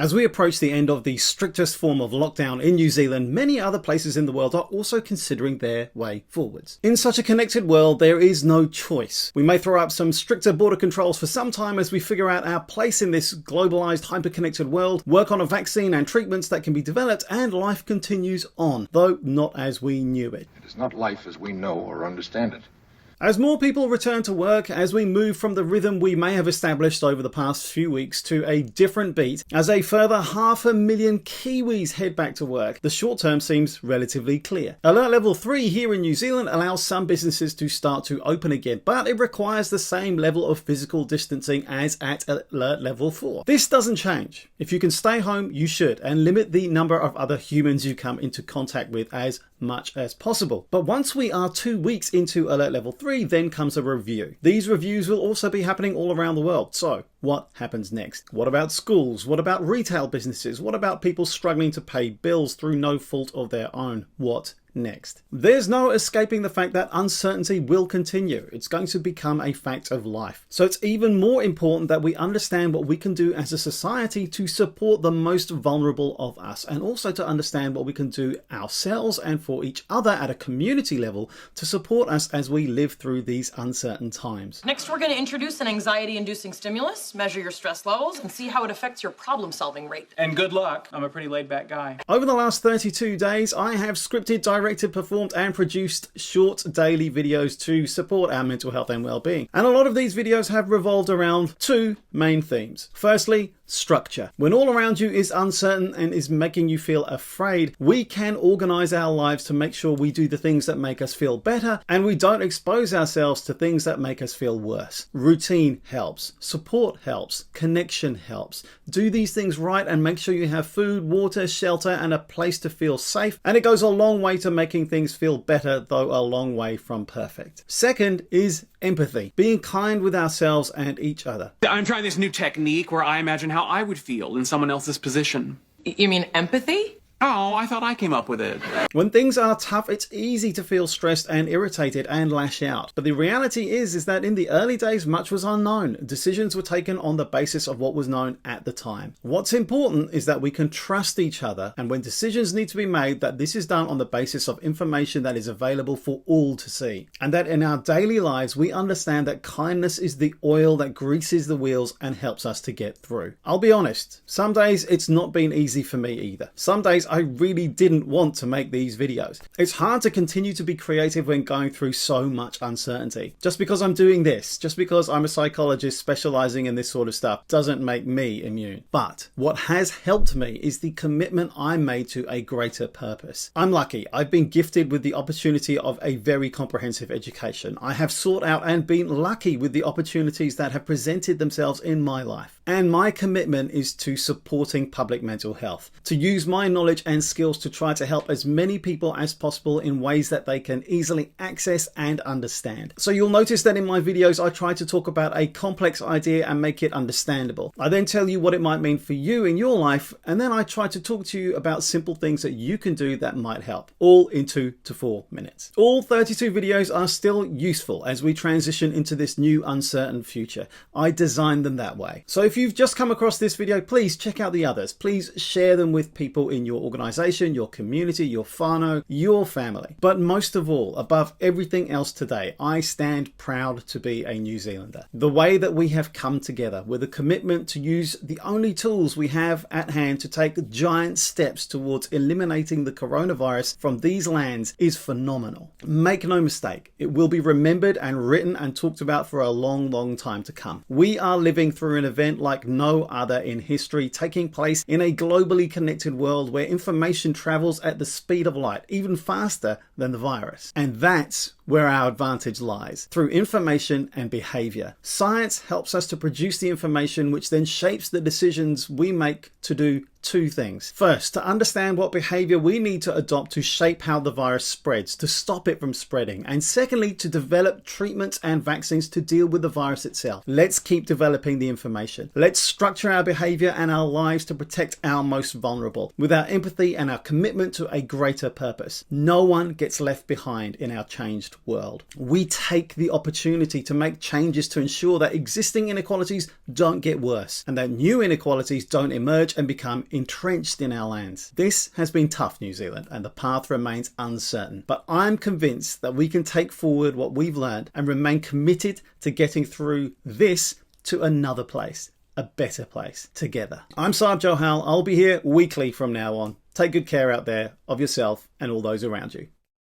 As we approach the end of the strictest form of lockdown in New Zealand, many other places in the world are also considering their way forwards. In such a connected world, there is no choice. We may throw up some stricter border controls for some time as we figure out our place in this globalised, hyper-connected world, work on a vaccine and treatments that can be developed, and life continues on, though not as we knew it. It is not life as we know or understand it. As more people return to work, as we move from the rhythm we may have established over the past few weeks to a different beat, as a further 500,000 Kiwis head back to work, the short term seems relatively clear. Alert Level 3 here in New Zealand allows some businesses to start to open again, but it requires the same level of physical distancing as at Alert Level 4. This doesn't change. If you can stay home, you should, and limit the number of other humans you come into contact with as much as possible. But once we are 2 weeks into Alert Level 3, then comes a review. These reviews will also be happening all around the world. So what happens next? What about schools? What about retail businesses? What about people struggling to pay bills through no fault of their own? What next? There's no escaping the fact that uncertainty will continue. It's going to become a fact of life. So it's even more important that we understand what we can do as a society to support the most vulnerable of us, and also to understand what we can do ourselves and for each other at a community level to support us as we live through these uncertain times. Next, we're going to introduce an anxiety-inducing stimulus, measure your stress levels, and see how it affects your problem-solving rate. And good luck. I'm a pretty laid-back guy. Over the last 32 days, I have scripted, directed, performed and produced short daily videos to support our mental health and well-being. And a lot of these videos have revolved around two main themes. Firstly, structure. When all around you is uncertain and is making you feel afraid, we can organize our lives to make sure we do the things that make us feel better and we don't expose ourselves to things that make us feel worse. Routine helps, support helps, connection helps. Do these things right and make sure you have food, water, shelter and a place to feel safe, and it goes a long way to making things feel better, though a long way from perfect. Second is empathy, being kind with ourselves and each other. I'm trying this new technique where I imagine how I would feel in someone else's position. You mean empathy? Oh, I thought I came up with it. When things are tough, it's easy to feel stressed and irritated and lash out. But the reality is that in the early days, much was unknown. Decisions were taken on the basis of what was known at the time. What's important is that we can trust each other, and when decisions need to be made, that this is done on the basis of information that is available for all to see. And that in our daily lives, we understand that kindness is the oil that greases the wheels and helps us to get through. I'll be honest, some days it's not been easy for me either. Some days I really didn't want to make these videos. It's hard to continue to be creative when going through so much uncertainty. Just because I'm doing this, just because I'm a psychologist specializing in this sort of stuff, doesn't make me immune. But what has helped me is the commitment I made to a greater purpose. I'm lucky. I've been gifted with the opportunity of a very comprehensive education. I have sought out and been lucky with the opportunities that have presented themselves in my life. And my commitment is to supporting public mental health, to use my knowledge and skills to try to help as many people as possible in ways that they can easily access and understand. So you'll notice that in my videos I try to talk about a complex idea and make it understandable. I then tell you what it might mean for you in your life, and then I try to talk to you about simple things that you can do that might help, all in 2 to 4 minutes. All 32 videos are still useful as we transition into this new uncertain future. I designed them that way. So if you've just come across this video, please check out the others. Please share them with people in your organization, your community, your whānau, your family. But most of all, above everything else today, I stand proud to be a New Zealander. The way that we have come together with a commitment to use the only tools we have at hand to take giant steps towards eliminating the coronavirus from these lands is phenomenal. Make no mistake, it will be remembered and written and talked about for a long, long time to come. We are living through an event like no other in history, taking place in a globally connected world where information travels at the speed of light, even faster than the virus. And that's where our advantage lies, through information and behavior. Science helps us to produce the information which then shapes the decisions we make to do two things. First, to understand what behavior we need to adopt to shape how the virus spreads, to stop it from spreading. And secondly, to develop treatments and vaccines to deal with the virus itself. Let's keep developing the information. Let's structure our behavior and our lives to protect our most vulnerable, with our empathy and our commitment to a greater purpose. No one gets left behind in our changed world. We take the opportunity to make changes to ensure that existing inequalities don't get worse and that new inequalities don't emerge and become entrenched in our lands. This has been tough, New Zealand, and the path remains uncertain. But I'm convinced that we can take forward what we've learned and remain committed to getting through this to another place, a better place, together. I'm Saab Johal. I'll be here weekly from now on. Take good care out there of yourself and all those around you.